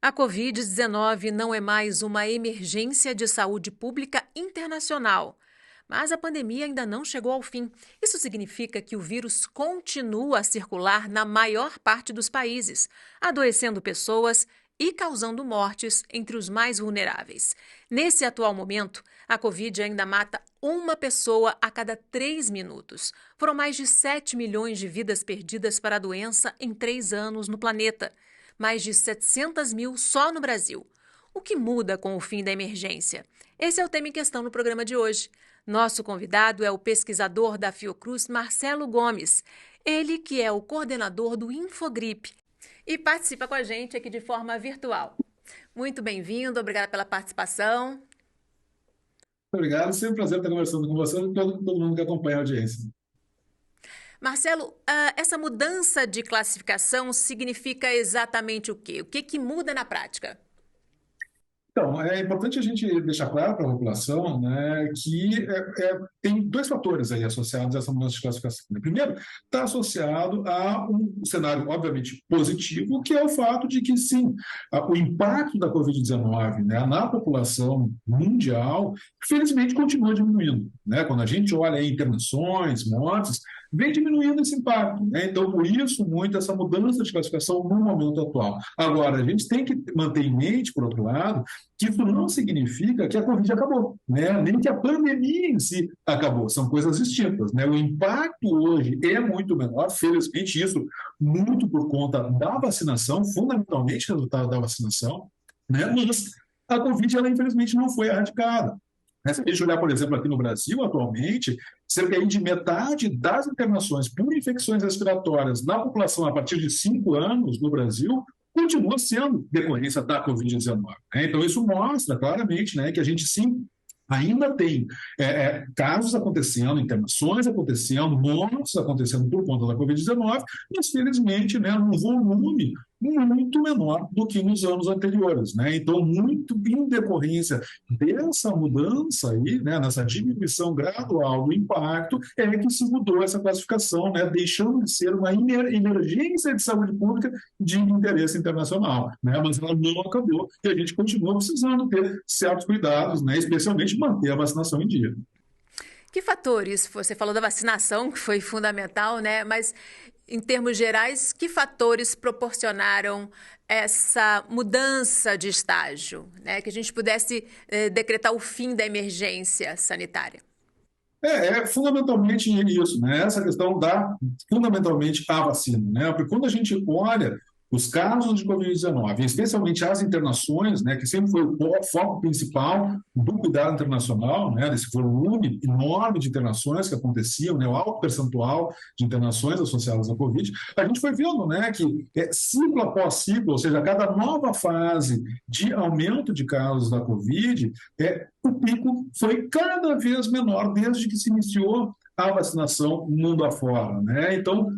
A Covid-19 não é mais uma emergência de saúde pública internacional, mas a pandemia ainda não chegou ao fim. Isso significa que o vírus continua a circular na maior parte dos países, adoecendo pessoas e causando mortes entre os mais vulneráveis. Nesse atual momento, a Covid ainda mata uma pessoa a cada 3 minutos. Foram mais de 7 milhões de vidas perdidas para a doença em 3 anos no planeta. Mais de 700 mil só no Brasil. O que muda com o fim da emergência? Esse é o tema em questão no programa de hoje. Nosso convidado é o pesquisador da Fiocruz, Marcelo Gomes. Ele que é o coordenador do Infogripe e participa com a gente aqui de forma virtual. Muito bem-vindo, obrigada pela participação. Obrigado, sempre um prazer estar conversando com você e todo mundo que acompanha a audiência. Marcelo, essa mudança de classificação significa exatamente o quê? O que muda na prática? Então, é importante a gente deixar claro para a população, né, que tem dois fatores aí associados a essa mudança de classificação. Primeiro, está associado a um cenário, obviamente, positivo, que é o fato de que, sim, o impacto da Covid-19, né, na população mundial, felizmente, continua diminuindo. Né? Quando a gente olha aí internações, mortes, vem diminuindo esse impacto. Né? Então, por isso, muito essa mudança de classificação no momento atual. Agora, a gente tem que manter em mente, por outro lado, que isso não significa que a Covid acabou, né? Nem que a pandemia em si acabou, são coisas distintas. Né? O impacto hoje é muito menor, felizmente, isso muito por conta da vacinação, fundamentalmente resultado da vacinação, né? Mas a Covid, ela, infelizmente, não foi erradicada. Se a gente olhar, por exemplo, aqui no Brasil, atualmente, cerca de metade das internações por infecções respiratórias na população a partir de 5 anos no Brasil continua sendo decorrência da Covid-19. Né? Então, isso mostra claramente, né, que a gente, sim, ainda tem casos acontecendo, internações acontecendo, mortes acontecendo por conta da Covid-19, mas, felizmente, né, num volume muito menor do que nos anos anteriores. Né? Então, muito em decorrência dessa mudança aí, né, nessa diminuição gradual do impacto, é que se mudou essa classificação, né, deixando de ser uma emergência de saúde pública de interesse internacional. Né? Mas ela não acabou e a gente continua precisando ter certos cuidados, né, especialmente manter a vacinação em dia. Que fatores? Você falou da vacinação, que foi fundamental, né? Mas, em termos gerais, que fatores proporcionaram essa mudança de estágio, né? Que a gente pudesse decretar o fim da emergência sanitária? É fundamentalmente isso, né? Essa questão da, fundamentalmente, a vacina, né? Porque quando a gente olha os casos de Covid-19, especialmente as internações, né, que sempre foi o foco principal do cuidado internacional, né, desse volume enorme de internações que aconteciam, né, o alto percentual de internações associadas à Covid, a gente foi vendo, né, que ciclo após ciclo, ou seja, cada nova fase de aumento de casos da Covid, o pico foi cada vez menor desde que se iniciou a vacinação mundo afora. Né? Então,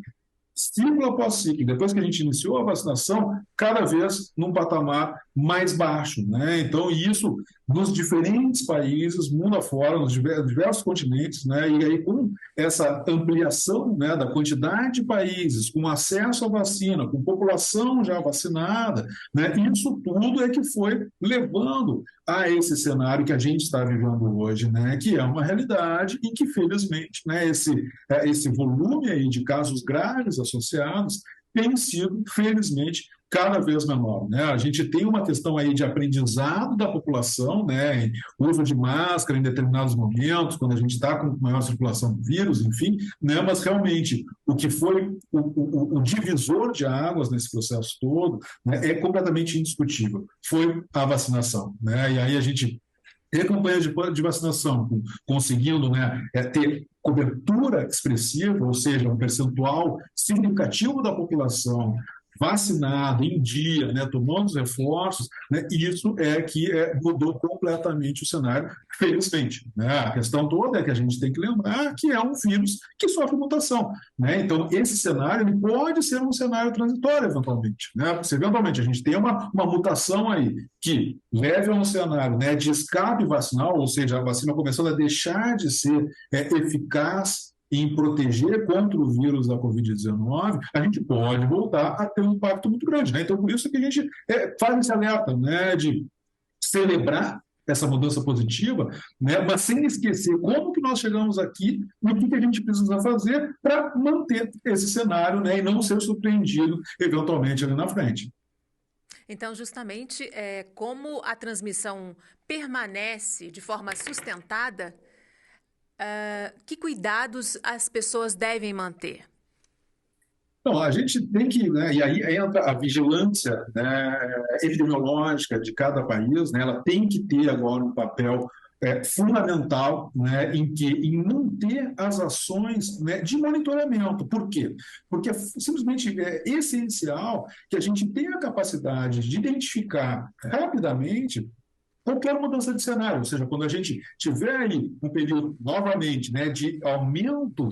ciclo após ciclo, depois que a gente iniciou a vacinação, cada vez num patamar mais baixo. Né? Então, isso nos diferentes países, mundo afora, nos diversos continentes, né? E aí com essa ampliação, né, da quantidade de países, com acesso à vacina, com população já vacinada, né? Isso tudo é que foi levando a esse cenário que a gente está vivendo hoje, né? Que é uma realidade e que, felizmente, né, esse volume aí de casos graves associados tem sido, felizmente, cada vez menor. Né? A gente tem uma questão aí de aprendizado da população, né? Uso de máscara em determinados momentos, quando a gente está com maior circulação do vírus, enfim, né? Mas realmente o que foi o divisor de águas nesse processo todo, né, é completamente indiscutível. Foi a vacinação. Né? E aí a gente ter campanha de vacinação, conseguindo, né, ter cobertura expressiva, ou seja, um percentual significativo da população vacinada em dia, né, tomando os reforços, né, isso é que mudou completamente o cenário, felizmente. Né? A questão toda é que a gente tem que lembrar que é um vírus que sofre mutação. Né? Então, esse cenário ele pode ser um cenário transitório, eventualmente. Né? Se eventualmente a gente tem uma mutação aí que leve a um cenário, né, de escape vacinal, ou seja, a vacina começando a deixar de ser eficaz em proteger contra o vírus da Covid-19, a gente pode voltar a ter um impacto muito grande, né? Então, por isso que a gente faz esse alerta, né, de celebrar essa mudança positiva, né, mas sem esquecer como que nós chegamos aqui e o que a gente precisa fazer para manter esse cenário, né, e não ser surpreendido eventualmente ali na frente. Então, justamente, como a transmissão permanece de forma sustentada, que cuidados as pessoas devem manter? Então, a gente tem que, né, e aí entra a vigilância, né, epidemiológica de cada país, né, ela tem que ter agora um papel fundamental, né, em manter as ações, né, de monitoramento. Por quê? Porque simplesmente é essencial que a gente tenha a capacidade de identificar rapidamente qualquer mudança de cenário, ou seja, quando a gente tiver aí um período novamente, né, de aumento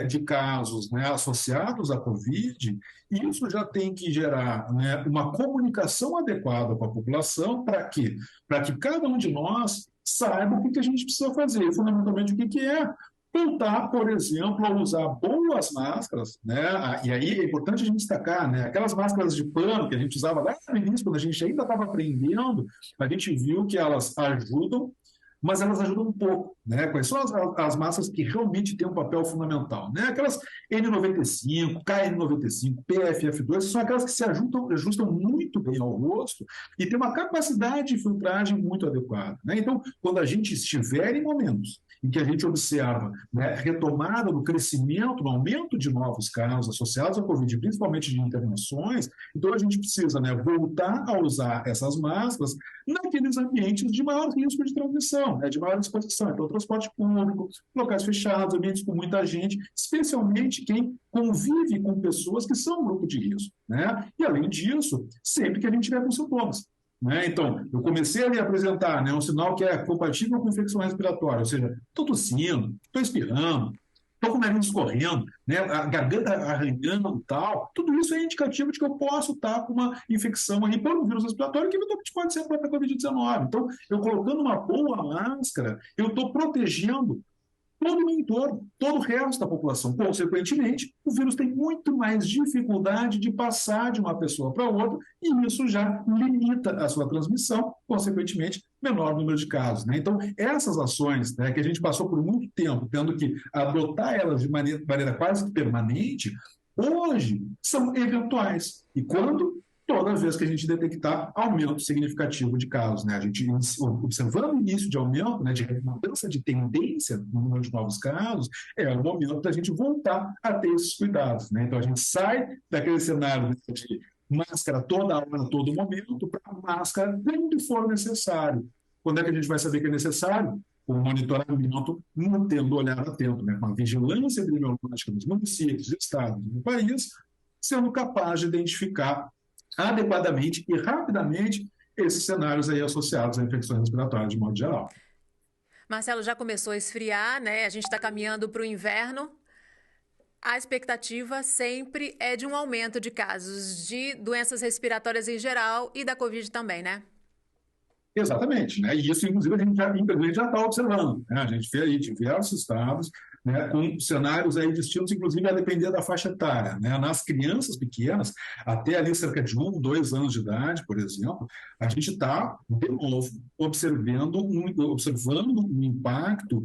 de casos, né, associados à Covid, isso já tem que gerar, né, uma comunicação adequada com a população. Para quê? Para que cada um de nós saiba o que a gente precisa fazer, e fundamentalmente o que é voltar, por exemplo, a usar boas máscaras, né? E aí é importante a gente destacar, né? Aquelas máscaras de pano que a gente usava lá no início, quando a gente ainda estava aprendendo, a gente viu que elas ajudam, mas elas ajudam um pouco, né? Quais são as máscaras que realmente têm um papel fundamental, né? Aquelas N95, KN95, PFF2, são aquelas que se ajustam muito bem ao rosto e têm uma capacidade de filtragem muito adequada, né? Então, quando a gente estiver em momentos em que a gente observa, né, retomada do crescimento, no aumento de novos casos associados à Covid, principalmente de internações, então a gente precisa, né, voltar a usar essas máscaras naqueles ambientes de maior risco de transmissão, né, de maior exposição. Então, transporte público, locais fechados, ambientes com muita gente, especialmente quem convive com pessoas que são um grupo de risco, né? E, além disso, sempre que a gente tiver com sintomas. Né? Então, eu comecei a apresentar, né, um sinal que é compatível com infecção respiratória, ou seja, estou tossindo, estou espirrando, estou com o nariz escorrendo, né, a garganta arranhando e tal. Tudo isso é indicativo de que eu posso estar com uma infecção aí por um vírus respiratório que eventualmente pode ser a própria Covid-19. Então, eu colocando uma boa máscara, eu estou protegendo todo o entorno, todo o resto da população. Consequentemente, o vírus tem muito mais dificuldade de passar de uma pessoa para outra e isso já limita a sua transmissão, consequentemente, menor número de casos. Né? Então, essas ações, né, que a gente passou por muito tempo tendo que adotar elas de maneira quase que permanente, hoje são eventuais. E quando? Toda vez que a gente detectar aumento significativo de casos, né? A gente observando o início de aumento, né, de mudança de tendência no número de novos casos, é o momento da gente voltar a ter esses cuidados, né? Então a gente sai daquele cenário de máscara toda hora, todo momento, para máscara quando for necessário. Quando é que a gente vai saber que é necessário? Com o monitoramento, mantendo o olhar atento, né? Com a vigilância epidemiológica dos municípios, estados e do país, sendo capaz de identificar adequadamente e rapidamente esses cenários aí associados a infecções respiratórias de modo geral. Marcelo, já começou a esfriar, né? A gente está caminhando para o inverno. A expectativa sempre é de um aumento de casos de doenças respiratórias em geral e da Covid também, né? Exatamente, né? E isso, inclusive, a gente já está observando. Né? A gente vê aí diversos estados, né, com cenários aí distintos, inclusive a depender da faixa etária. Né? Nas crianças pequenas, até ali cerca de 1, 2 anos de idade, por exemplo, a gente está, de novo, observando um impacto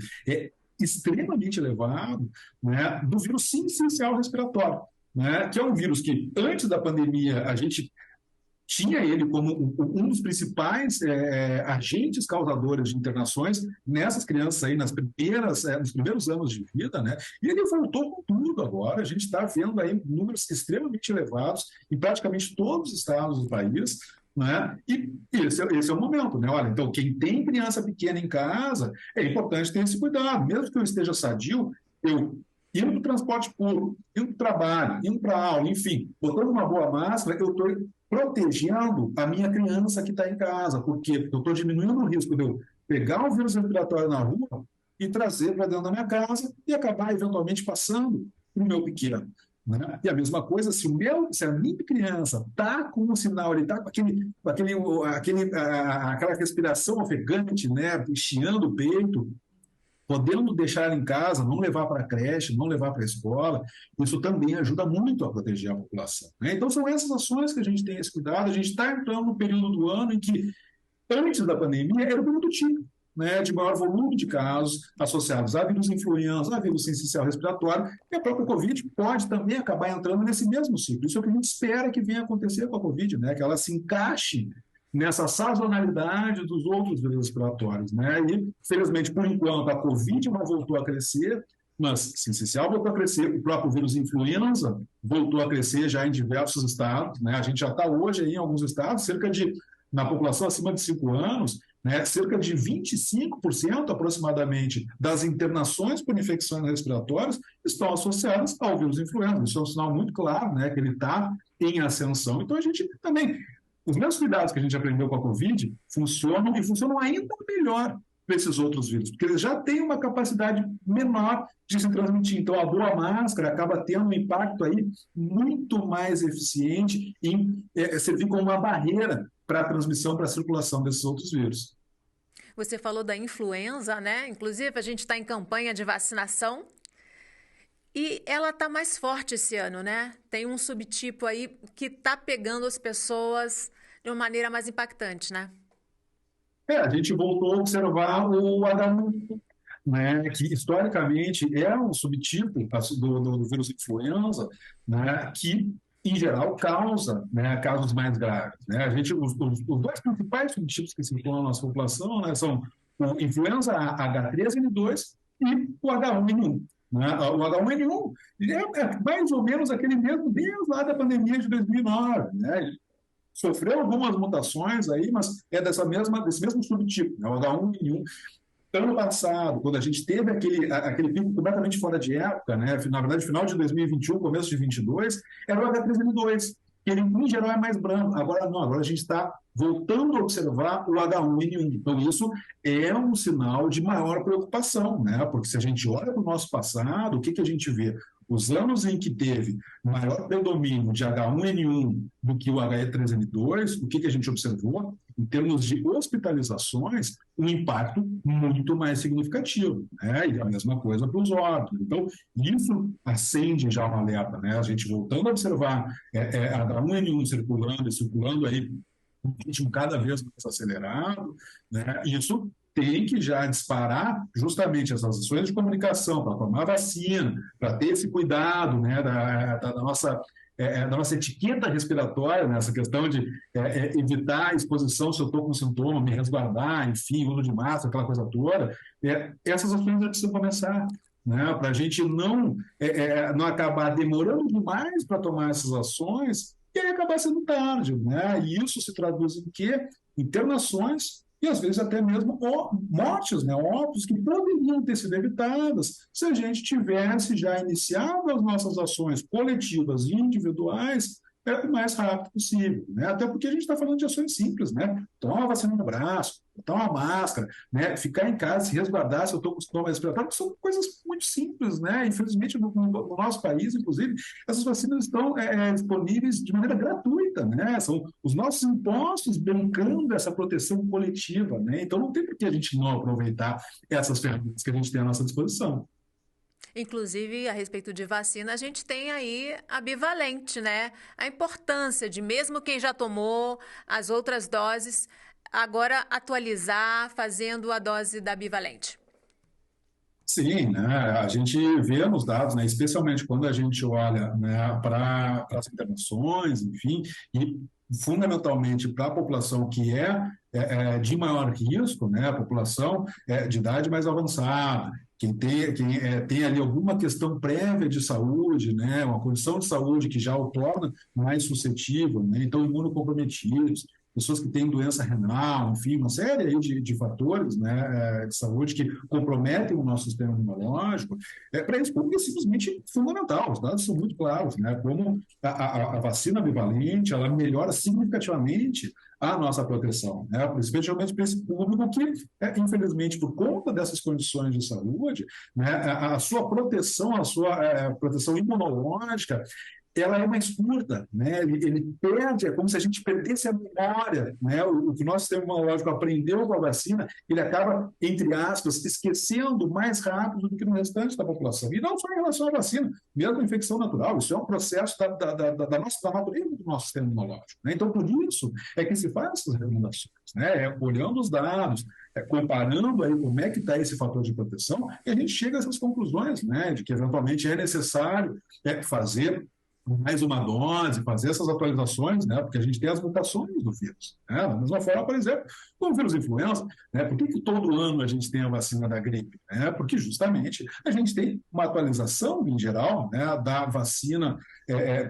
extremamente elevado, né, do vírus sincicial respiratório, né, que é um vírus que, antes da pandemia, a gente tinha ele como um dos principais agentes causadores de internações nessas crianças aí, nos primeiros anos de vida, né? E ele voltou com tudo agora. A gente está vendo aí números extremamente elevados em praticamente todos os estados do país, né? E esse é o momento, né? Olha, então, quem tem criança pequena em casa, é importante ter esse cuidado. Mesmo que eu esteja sadio, eu indo para o transporte público, indo para o trabalho, indo para a aula, enfim, botando uma boa máscara, eu estou protegendo a minha criança que está em casa, porque eu estou diminuindo o risco de eu pegar o vírus respiratório na rua e trazer para dentro da minha casa e acabar eventualmente passando para o meu pequeno. Né? E a mesma coisa, se a minha criança está com um sinal, ele está com aquela respiração ofegante, né, chiando o peito, podendo deixar ela em casa, não levar para a creche, não levar para a escola, isso também ajuda muito a proteger a população, né? Então, são essas ações que a gente tem esse cuidado. A gente está entrando no período do ano em que, antes da pandemia, era o período típico, né, de maior volume de casos associados a vírus influenza, a vírus sincicial respiratório, e a própria Covid pode também acabar entrando nesse mesmo ciclo. Isso é o que a gente espera que venha acontecer com a Covid, né, que ela se encaixe nessa sazonalidade dos outros vírus respiratórios, né? E, felizmente, por enquanto, a Covid não voltou a crescer, mas sincicial voltou a crescer, o próprio vírus influenza voltou a crescer já em diversos estados, né? A gente já está hoje aí em alguns estados, na população acima de 5 anos, né, cerca de 25% aproximadamente das internações por infecções respiratórias estão associadas ao vírus influenza. Isso é um sinal muito claro, né, que ele está em ascensão. Então, a gente também, os mesmos cuidados que a gente aprendeu com a Covid funcionam, e funcionam ainda melhor para esses outros vírus, porque eles já têm uma capacidade menor de se transmitir. Então, a boa máscara acaba tendo um impacto aí muito mais eficiente em servir como uma barreira para a transmissão, para a circulação desses outros vírus. Você falou da influenza, né? Inclusive, a gente está em campanha de vacinação e ela está mais forte esse ano, né? Tem um subtipo aí que está pegando as pessoas de uma maneira mais impactante, né? A gente voltou a observar o H1N1, né, que historicamente é um subtipo do vírus influenza, né, que, em geral, causa, né, casos mais graves, né? Os dois principais subtipos que circulam na nossa população, né, são o influenza H3N2 e o H1N1. Né? O H1N1 é mais ou menos aquele mesmo desde lá da pandemia de 2009, né? Sofreu algumas mutações aí, mas é desse mesmo subtipo, né? O H1N1. Ano passado, quando a gente teve aquele pico completamente fora de época, né? Na verdade, final de 2021, começo de 2022, era o H3N2, que ele, em geral, é mais branco. Agora não, agora a gente está voltando a observar o H1N1. Então, isso é um sinal de maior preocupação, né? Porque se a gente olha para o nosso passado, o que a gente vê? Os anos em que teve maior predomínio de H1N1 do que o H3N2, o que a gente observou? Em termos de hospitalizações, um impacto muito mais significativo, né? E a mesma coisa para os óbitos. Então, isso acende já uma alerta, né? A gente voltando a observar H1N1 circulando aí um ritmo cada vez mais acelerado, né? Isso tem que já disparar justamente essas ações de comunicação para tomar vacina, para ter esse cuidado, né, da nossa etiqueta respiratória, né, essa questão de evitar a exposição se eu estou com sintoma, me resguardar, enfim, uso de máscara, aquela coisa toda. Essas ações já precisam começar, né, para a gente não acabar demorando demais para tomar essas ações e aí acabar sendo tarde, né? E isso se traduz em quê? Internações e às vezes até mesmo mortes, né? Óbitos que poderiam ter sido evitadas se a gente tivesse já iniciado as nossas ações coletivas e individuais o mais rápido possível, né? Até porque a gente está falando de ações simples, né? Tomar uma vacina no braço, botar uma máscara, né? Ficar em casa, se resguardar se eu estou com sintoma respiratório, que são coisas muito simples, né? Infelizmente, no nosso país, inclusive, essas vacinas estão disponíveis de maneira gratuita, né? São os nossos impostos bancando essa proteção coletiva, né? Então, não tem por que a gente não aproveitar essas ferramentas que a gente tem à nossa disposição. Inclusive, a respeito de vacina, a gente tem aí a bivalente, né? A importância de, mesmo quem já tomou as outras doses, agora atualizar fazendo a dose da bivalente. Sim, né? A gente vê nos dados, né, especialmente quando a gente olha, né, para as internações, enfim, e fundamentalmente para a população que é de maior risco, né, a população de idade mais avançada, quem tem ali alguma questão prévia de saúde, né, uma condição de saúde que já o torna mais suscetível, né, então imunocomprometidos, pessoas que têm doença renal, enfim, uma série aí de fatores, né, de saúde que comprometem o nosso sistema imunológico, para esse público é simplesmente fundamental. Os dados são muito claros, né, como a vacina bivalente, ela melhora significativamente a nossa proteção, né, especialmente para esse público que, infelizmente, por conta dessas condições de saúde, né, a sua proteção, a sua proteção imunológica, ela é mais curta, né? Ele perde, é como se a gente perdesse a memória, né? O que o nosso sistema imunológico aprendeu com a vacina, ele acaba, entre aspas, esquecendo mais rápido do que no restante da população. E não só em relação à vacina, mesmo a infecção natural, isso é um processo da natureza do nosso sistema imunológico, né? Então, por isso é que se faz essas recomendações, né? Olhando os dados, comparando aí como é que está esse fator de proteção, e a gente chega a essas conclusões, né? De que eventualmente é necessário fazer mais uma dose, fazer essas atualizações, né? Porque a gente tem as mutações do vírus, né? Da mesma forma, por exemplo, com o vírus influenza, né? Por que todo ano a gente tem a vacina da gripe? Né? Porque justamente a gente tem uma atualização, em geral, né, da vacina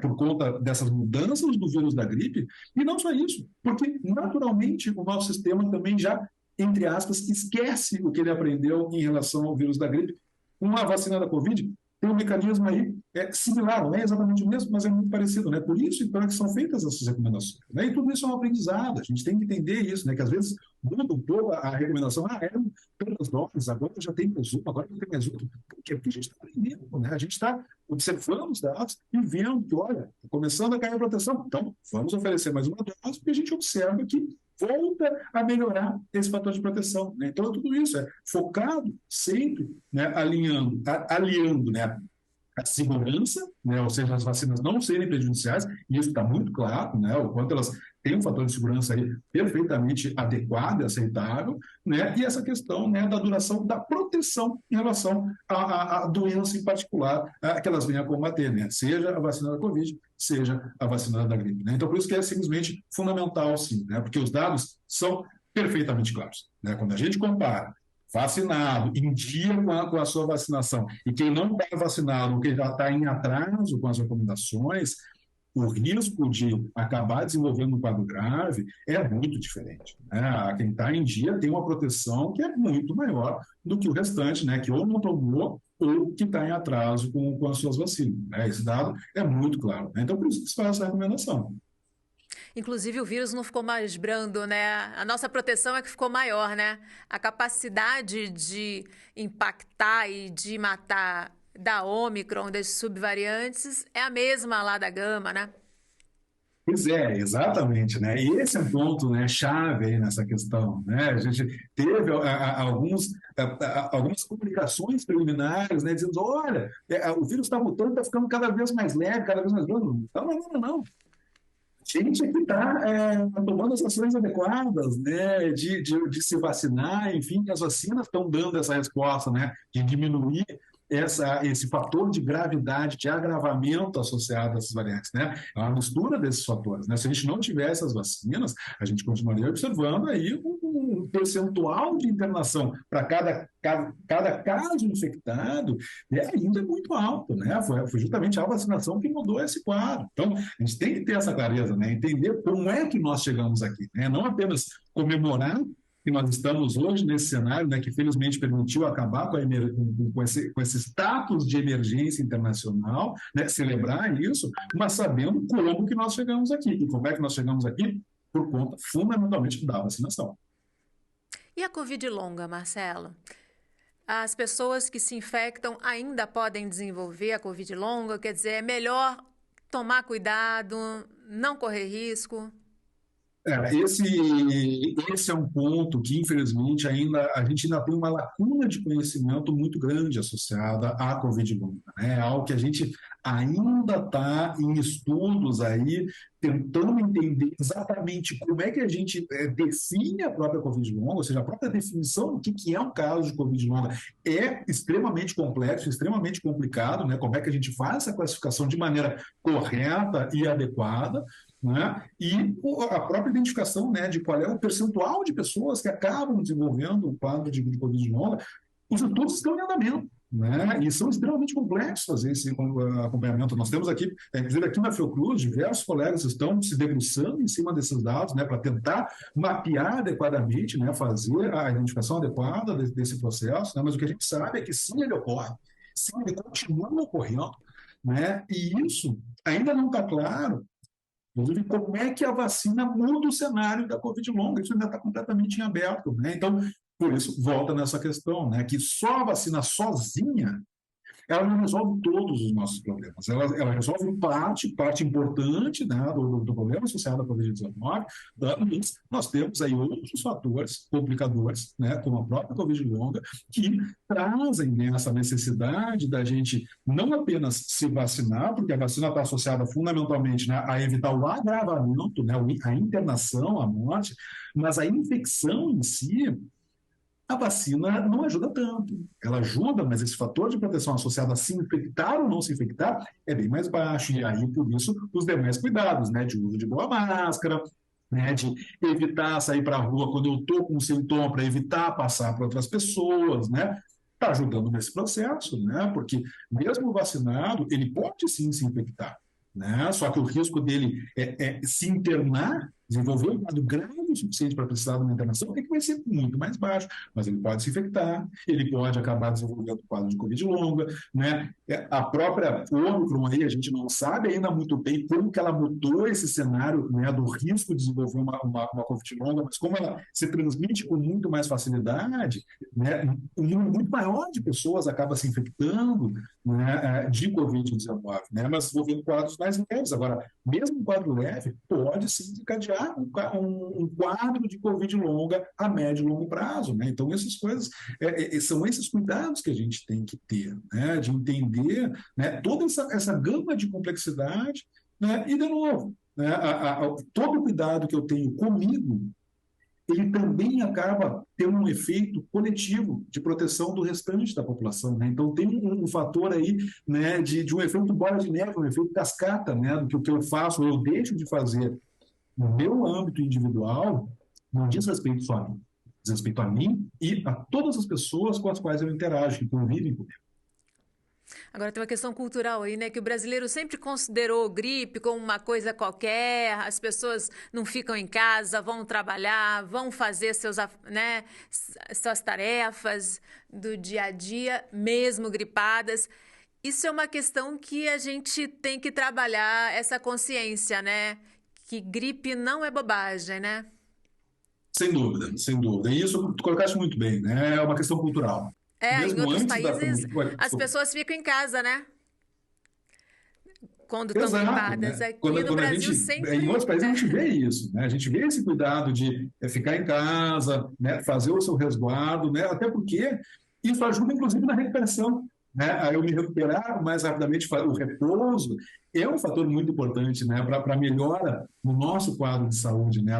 por conta dessas mudanças do vírus da gripe, e não só isso, porque naturalmente o nosso sistema também já, entre aspas, esquece o que ele aprendeu em relação ao vírus da gripe. Uma vacina da Covid tem um mecanismo aí similar, não é exatamente o mesmo, mas é muito parecido, né? Por isso, então, é que são feitas essas recomendações, né? E tudo isso é um aprendizado, a gente tem que entender isso, né? Que às vezes muda um pouco a recomendação, eram tantas doses, agora já tem mais uma, agora não tem mais outra. Por quê? Porque a gente está aprendendo, né? A gente está observando os dados e vendo que, olha, está começando a cair a proteção, então vamos oferecer mais uma dose, porque a gente observa que volta a melhorar esse fator de proteção, né? Então, tudo isso é focado sempre, né, aliando, né, a segurança, né, ou seja, as vacinas não serem prejudiciais, e isso está muito claro, né, o quanto elas têm um fator de segurança aí perfeitamente adequado e aceitável, né, e essa questão, né, da duração da proteção em relação à doença em particular que elas venham a combater, né, seja a vacina da Covid, seja a vacina da gripe, né? Então, por isso que é simplesmente fundamental, sim, né, porque os dados são perfeitamente claros, né, quando a gente compara vacinado, em dia com a sua vacinação, e quem não está vacinado, ou quem já está em atraso com as recomendações, o risco de acabar desenvolvendo um quadro grave é muito diferente, né? Quem está em dia tem uma proteção que é muito maior do que o restante, né? Que ou não tomou ou que está em atraso com as suas vacinas, né? Esse dado é muito claro, né? Então, por isso que se faz essa recomendação. Inclusive, o vírus não ficou mais brando, né? A nossa proteção é que ficou maior, né? A capacidade de impactar e de matar da Ômicron, das subvariantes, é a mesma lá da Gama, né? Pois é, exatamente, né? E esse é um ponto, né, chave aí nessa questão, né? A gente teve algumas comunicações preliminares, né, dizendo, olha, o vírus está mutando, está ficando cada vez mais leve, cada vez mais brando. Não, não, não, não. A gente aqui está tomando as ações adequadas, né, de se vacinar, enfim, as vacinas estão dando essa resposta, né, de diminuir esse fator de gravidade, de agravamento associado a essas variantes, né? É uma mistura desses fatores, né? Se a gente não tivesse as vacinas, a gente continuaria observando aí um percentual de internação para cada caso infectado ainda é muito alto, né? Foi justamente a vacinação que mudou esse quadro. Então, a gente tem que ter essa clareza, né? Entender como é que nós chegamos aqui, né? Não apenas comemorar que nós estamos hoje nesse cenário, né, que felizmente permitiu acabar com esse status de emergência internacional, né, celebrar isso, mas sabendo como que nós chegamos aqui. E como é que nós chegamos aqui? Por conta, fundamentalmente, da vacinação. E a Covid longa, Marcelo? As pessoas que se infectam ainda podem desenvolver a Covid longa? Quer dizer, é melhor tomar cuidado, não correr risco? Esse é um ponto que, infelizmente, a gente ainda tem uma lacuna de conhecimento muito grande associada à Covid longa, né? É algo que a gente ainda está em estudos aí, tentando entender exatamente como é que a gente define a própria Covid longa, ou seja, a própria definição do que é um caso de Covid longa é extremamente complexo, extremamente complicado, né? Como é que a gente faz essa classificação de maneira correta e adequada, né? E a própria identificação, né, de qual é o percentual de pessoas que acabam desenvolvendo o quadro de Covid longa, os estudos estão em andamento, né? E são extremamente complexos fazer esse acompanhamento. Nós temos aqui, inclusive aqui na Fiocruz, diversos colegas estão se debruçando em cima desses dados, né, para tentar mapear adequadamente, né, fazer a identificação adequada desse processo, né? Mas o que a gente sabe é que sim, ele ocorre, sim, ele continua ocorrendo, né? E isso ainda não está claro. Inclusive, como é que a vacina muda o cenário da Covid longa? Isso ainda está completamente em aberto, né? Então, por isso, volta nessa questão, né? Que só a vacina sozinha, ela não resolve todos os nossos problemas. Ela resolve parte importante, né, do problema associado à Covid-19, mas nós temos aí outros fatores complicadores, né, como a própria Covid longa, que trazem, né, essa necessidade da gente não apenas se vacinar, porque a vacina está associada fundamentalmente, né, a evitar o agravamento, né, a internação, a morte, mas a infecção em si, a vacina não ajuda tanto. Ela ajuda, mas esse fator de proteção associado a se infectar ou não se infectar é bem mais baixo. E aí, por isso, os demais cuidados, né? De uso de boa máscara, né? De evitar sair para a rua quando eu estou com um sintoma, para evitar passar para outras pessoas, né? Está ajudando nesse processo, né? Porque mesmo vacinado, ele pode sim se infectar, né? Só que o risco dele é se internar, desenvolver um quadro grave o suficiente para precisar de uma internação, é que vai ser muito mais baixo, mas ele pode se infectar, ele pode acabar desenvolvendo um quadro de Covid longa, né? A própria Omicron aí, a gente não sabe ainda muito bem como que ela mudou esse cenário, né, do risco de desenvolver uma Covid longa, mas como ela se transmite com muito mais facilidade, né, um número muito maior de pessoas acaba se infectando, né, de Covid-19, né, mas desenvolvendo quadros mais leves. Agora, mesmo um quadro leve pode sim desencadear um quadro de Covid longa a médio e longo prazo, né? Então, essas coisas, são esses cuidados que a gente tem que ter, né? De entender, né, toda essa gama de complexidade, né? E, de novo, né, todo o cuidado que eu tenho comigo, ele também acaba tendo um efeito coletivo de proteção do restante da população, né? Então tem um fator aí, né, de um efeito bola de neve, um efeito cascata, né, do que o que eu faço ou eu deixo de fazer no meu âmbito individual não diz respeito só a mim, diz respeito a mim e a todas as pessoas com as quais eu interajo, que convivem comigo. Agora tem uma questão cultural aí, né? Que o brasileiro sempre considerou gripe como uma coisa qualquer, as pessoas não ficam em casa, vão trabalhar, vão fazer né, suas tarefas do dia a dia, mesmo gripadas. Isso é uma questão que a gente tem que trabalhar essa consciência, né? Que gripe não é bobagem, né? Sem dúvida, sem dúvida. E isso tu colocaste muito bem, né? É uma questão cultural. Em Mesmo outros antes da países pandemia. as pessoas ficam em casa, né? Quando estão Exato, gripadas. né? Aqui no Quando a Brasil gente, em outros sempre. países a gente vê isso, né? A gente vê esse cuidado de ficar em casa, né? Fazer o seu resguardo, né? Até porque isso ajuda, inclusive, na recuperação, né? A eu me recuperar mais rapidamente, o repouso é um fator muito importante, né? Para melhora no nosso quadro de saúde, né?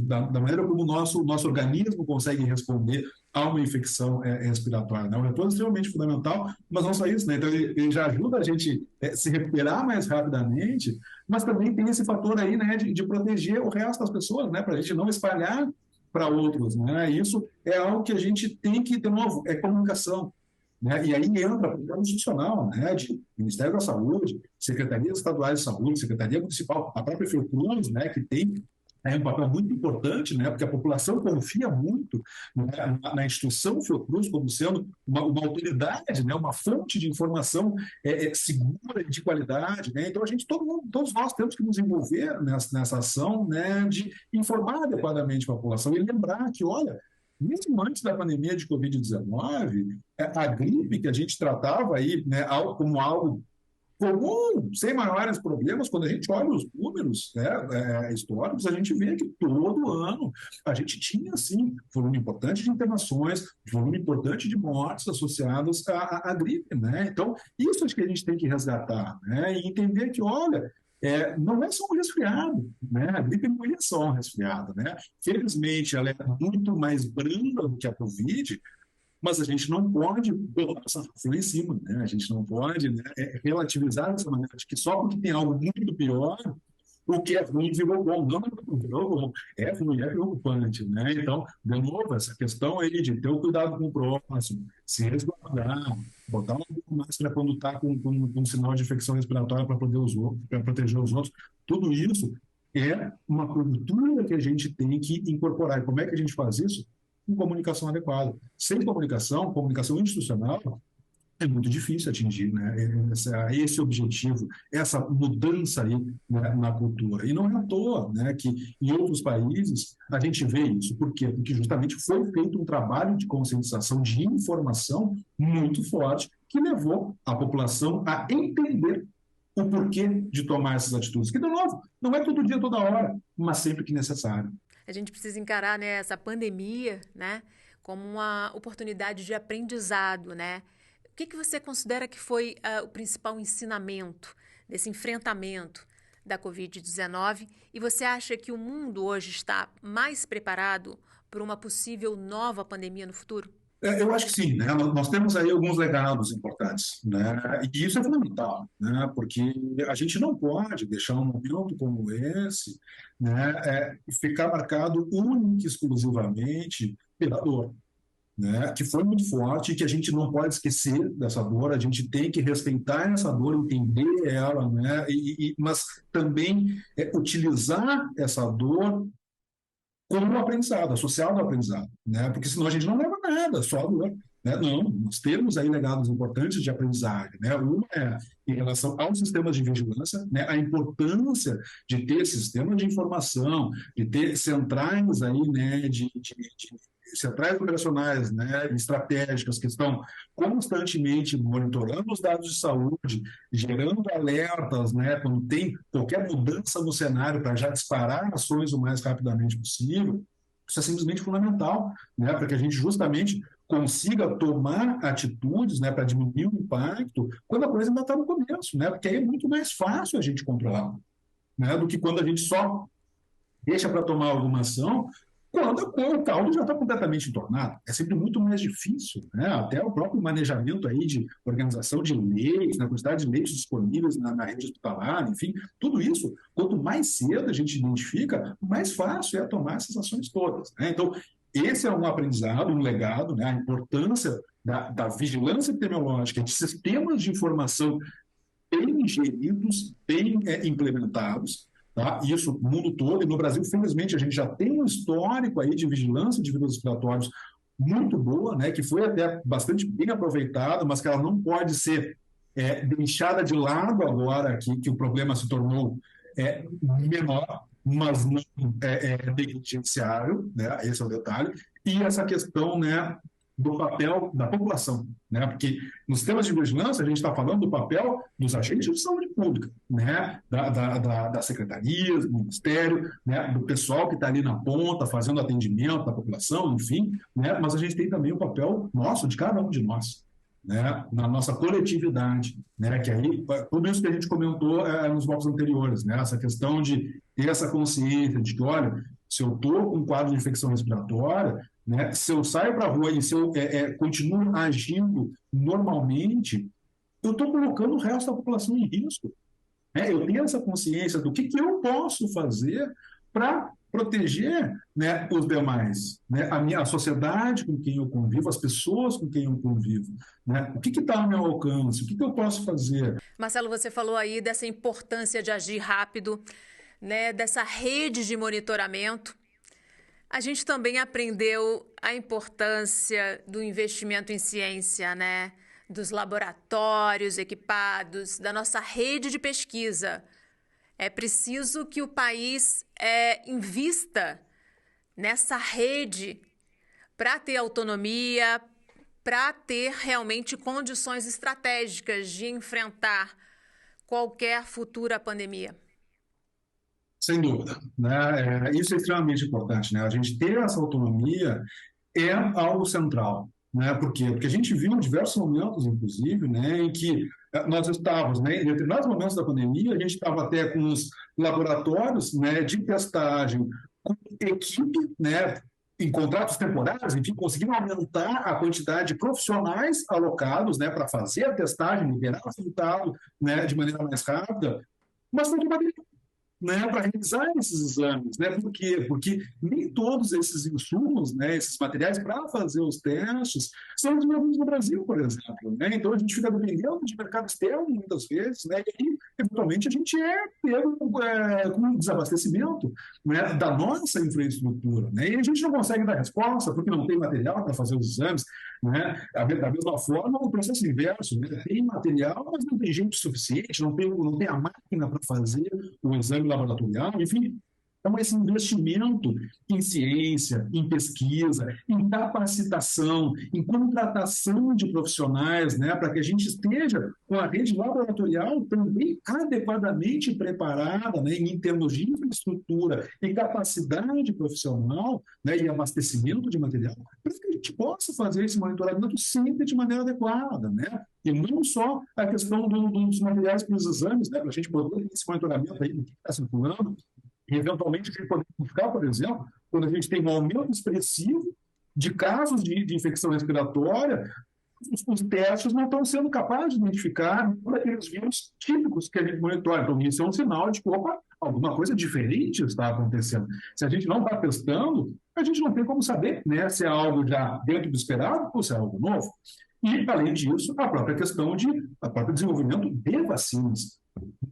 Da maneira como o nosso organismo consegue responder a uma infecção respiratória, né? O repouso é extremamente fundamental, mas não só isso, né? Então ele já ajuda a gente se recuperar mais rapidamente, mas também tem esse fator aí, né, de proteger o resto das pessoas, né, para a gente não espalhar para outros, né? Isso é algo que a gente tem que, de novo, é comunicação, né? E aí entra o plano institucional, né, de Ministério da Saúde, Secretarias Estaduais de Saúde, Secretaria Municipal, a própria Fiocruz, né, que tem um papel muito importante, né, porque a população confia muito, né, na instituição Fiocruz como sendo uma autoridade, né, uma fonte de informação segura e de qualidade, né? Então a gente, todos nós temos que nos envolver nessa ação, né, de informar adequadamente a população e lembrar que, olha, mesmo antes da pandemia de Covid-19, a gripe que a gente tratava aí, né, como algo comum, sem maiores problemas, quando a gente olha os números, né, históricos, a gente vê que todo ano a gente tinha, sim, volume importante de internações, volume importante de mortes associadas à gripe, né? Então, isso acho que a gente tem que resgatar, né? E entender que, olha, não é só um resfriado, né? A gripe não é só um resfriado, né? Felizmente, ela é muito mais branda do que a Covid, mas a gente não pode botar essa flor em cima, né? A gente não pode, né, relativizar dessa maneira de que só porque tem algo muito pior, o que é ruim virou bom. Não, não virou bom. É ruim, é preocupante, né? Então, de novo, essa questão aí de ter o cuidado com o próximo, se resguardar, botar uma máscara quando está com um sinal de infecção respiratória para proteger os outros, tudo isso é uma cultura que a gente tem que incorporar. E como é que a gente faz isso? Com comunicação adequada. Sem comunicação institucional, é muito difícil atingir, né, esse objetivo, essa mudança aí, né, na cultura. E não é à toa, né, que em outros países a gente vê isso. Por quê? Porque justamente foi feito um trabalho de conscientização, de informação muito forte que levou a população a entender o porquê de tomar essas atitudes. Que, de novo, não é todo dia, toda hora, mas sempre que necessário. A gente precisa encarar, né, essa pandemia, né, como uma oportunidade de aprendizado, né? O que você considera que foi o principal ensinamento desse enfrentamento da Covid-19? E você acha que o mundo hoje está mais preparado para uma possível nova pandemia no futuro? Eu acho que sim, né? Nós temos aí alguns legados importantes, né? E isso é fundamental, né? Porque a gente não pode deixar um momento como esse, né, ficar marcado único e exclusivamente pela dor, né? Que foi muito forte e que a gente não pode esquecer dessa dor. A gente tem que respeitar essa dor, entender ela, né? Mas também utilizar essa dor como um aprendizado, associado ao aprendizado, né? Porque senão a gente não leva nada, só a dor. Né? Não, nós temos aí legados importantes de aprendizagem. Né? Uma é em relação aos sistemas de vigilância, né? A importância de ter sistemas de informação, de ter centrais aí, né? De centrais operacionais, né? Estratégicas que estão constantemente monitorando os dados de saúde, gerando alertas, né? Quando tem qualquer mudança no cenário para já disparar ações o mais rapidamente possível. Isso é simplesmente fundamental, né? Para que a gente justamente consiga tomar atitudes, né, para diminuir o impacto quando a coisa ainda está no começo, né? Porque aí é muito mais fácil a gente controlar, né, do que quando a gente só deixa para tomar alguma ação quando o caldo já está completamente entornado. É sempre muito mais difícil, né? Até o próprio manejamento aí de organização de leitos, na quantidade de leitos disponíveis na rede hospitalar, enfim, tudo isso, quanto mais cedo a gente identifica, mais fácil é tomar essas ações todas, né? Então, esse é um aprendizado, um legado, né? A importância da vigilância epidemiológica, de sistemas de informação bem geridos, bem implementados, tá? Isso no mundo todo, e no Brasil, felizmente, a gente já tem um histórico aí de vigilância de vírus respiratórios muito boa, né? Que foi até bastante bem aproveitada, mas que ela não pode ser deixada de lado agora que o problema se tornou menor, mas não negligenciável, né? Esse é o detalhe. E essa questão, né, do papel da população, né? Porque nos temas de vigilância a gente está falando do papel dos agentes de saúde pública, né? Da secretaria, do ministério, né? Do pessoal que está ali na ponta fazendo atendimento da população, enfim, né? Mas a gente tem também o papel nosso, de cada um de nós, né, na nossa coletividade, né, que aí, tudo isso que a gente comentou nos blocos anteriores, né, essa questão de ter essa consciência de que, olha, se eu estou com um quadro de infecção respiratória, né, se eu saio para a rua e se eu continuo agindo normalmente, eu estou colocando o resto da população em risco. Eu tenho essa consciência do que eu posso fazer para proteger, né, os demais, né, a sociedade com quem eu convivo, as pessoas com quem eu convivo, né, o que está ao meu alcance, o que eu posso fazer. Marcelo, você falou aí dessa importância de agir rápido, né, dessa rede de monitoramento. A gente também aprendeu a importância do investimento em ciência, né, dos laboratórios equipados, da nossa rede de pesquisa. É preciso que o país invista nessa rede para ter autonomia, para ter realmente condições estratégicas de enfrentar qualquer futura pandemia. Sem dúvida, né? Isso é extremamente importante, né? A gente ter essa autonomia é algo central, né? Por quê? Porque a gente viu em diversos momentos, inclusive, né, em que nós estávamos, né, em determinados momentos da pandemia, a gente estava até com os laboratórios, né, de testagem, com equipe, né, em contratos temporários, enfim, conseguindo aumentar a quantidade de profissionais alocados, né, para fazer a testagem, liberar o resultado, né, de maneira mais rápida, mas foi de maneira, né, para realizar esses exames, né? Por quê? Porque nem todos esses insumos, né, esses materiais para fazer os testes são desenvolvidos no Brasil, por exemplo, né? Então a gente fica dependendo de mercado externo muitas vezes, né? E aí, eventualmente, a gente pego com um desabastecimento, né, da nossa infraestrutura, né? E a gente não consegue dar resposta porque não tem material para fazer os exames, né? Da mesma forma, o processo inverso, né? Tem material, mas não tem gente suficiente, não tem a máquina para fazer o exame laboratorial, enfim, Então, esse investimento em ciência, em pesquisa, em capacitação, em contratação de profissionais, né, para que a gente esteja com a rede laboratorial também adequadamente preparada, né, em termos de infraestrutura e capacidade profissional, né, e abastecimento de material, para que a gente possa fazer esse monitoramento sempre de maneira adequada, né? E não só a questão dos materiais para os exames, né, para a gente poder ter esse monitoramento aí do que está circulando, e eventualmente a gente poder buscar, por exemplo, quando a gente tem um aumento expressivo de casos de infecção respiratória, os testes não estão sendo capazes de identificar aqueles vírus típicos que a gente monitora. Então, isso é um sinal de que, opa, alguma coisa diferente está acontecendo. Se a gente não está testando, a gente não tem como saber, né, se é algo já dentro do esperado ou se é algo novo. E, além disso, a própria questão a próprio desenvolvimento de vacinas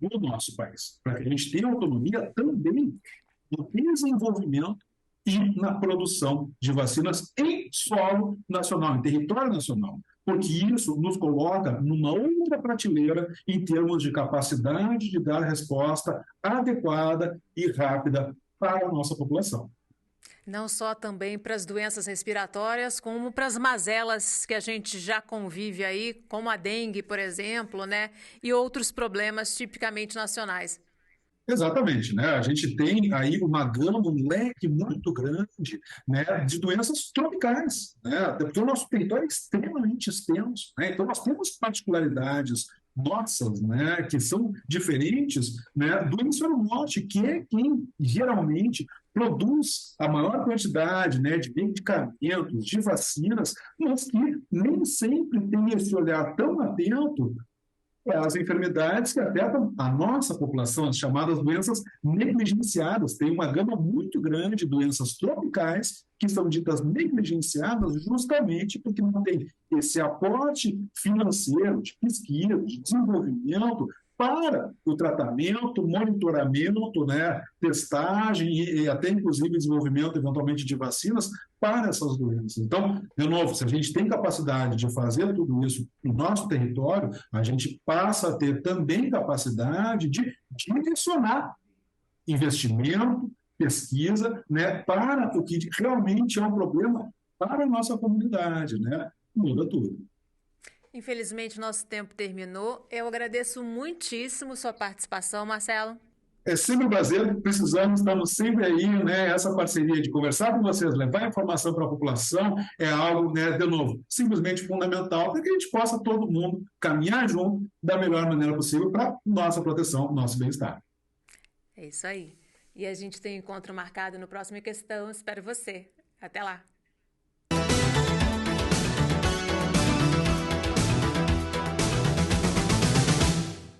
no nosso país, para que a gente tenha autonomia também no desenvolvimento e na produção de vacinas em solo nacional, em território nacional, porque isso nos coloca numa outra prateleira em termos de capacidade de dar resposta adequada e rápida para a nossa população. Não só também para as doenças respiratórias, como para as mazelas que a gente já convive aí, como a dengue, por exemplo, né? E outros problemas tipicamente nacionais. Exatamente, né? A gente tem aí uma gama, um leque muito grande, né, de doenças tropicais, né? Até porque o nosso território é extremamente extenso, né? Então nós temos particularidades nossas, né, que são diferentes, né, do hemisfério norte, que é quem geralmente produz a maior quantidade, né, de medicamentos, de vacinas, mas que nem sempre tem esse olhar tão atento as enfermidades que afetam a nossa população, as chamadas doenças negligenciadas. Tem uma gama muito grande de doenças tropicais que são ditas negligenciadas justamente porque não tem esse aporte financeiro de pesquisa, de desenvolvimento para o tratamento, monitoramento, né, testagem e até inclusive desenvolvimento eventualmente de vacinas para essas doenças. Então, de novo, se a gente tem capacidade de fazer tudo isso no nosso território, a gente passa a ter também capacidade de direcionar investimento, pesquisa, né, para o que realmente é um problema para a nossa comunidade, né? Muda tudo. Infelizmente, nosso tempo terminou. Eu agradeço muitíssimo sua participação, Marcelo. É sempre um prazer, precisamos, estamos sempre aí, né? Essa parceria de conversar com vocês, levar informação para a população é algo, né, de novo, simplesmente fundamental para que a gente possa todo mundo caminhar junto da melhor maneira possível para nossa proteção, nosso bem-estar. É isso aí. E a gente tem um encontro marcado no próximo Questão. Espero você. Até lá.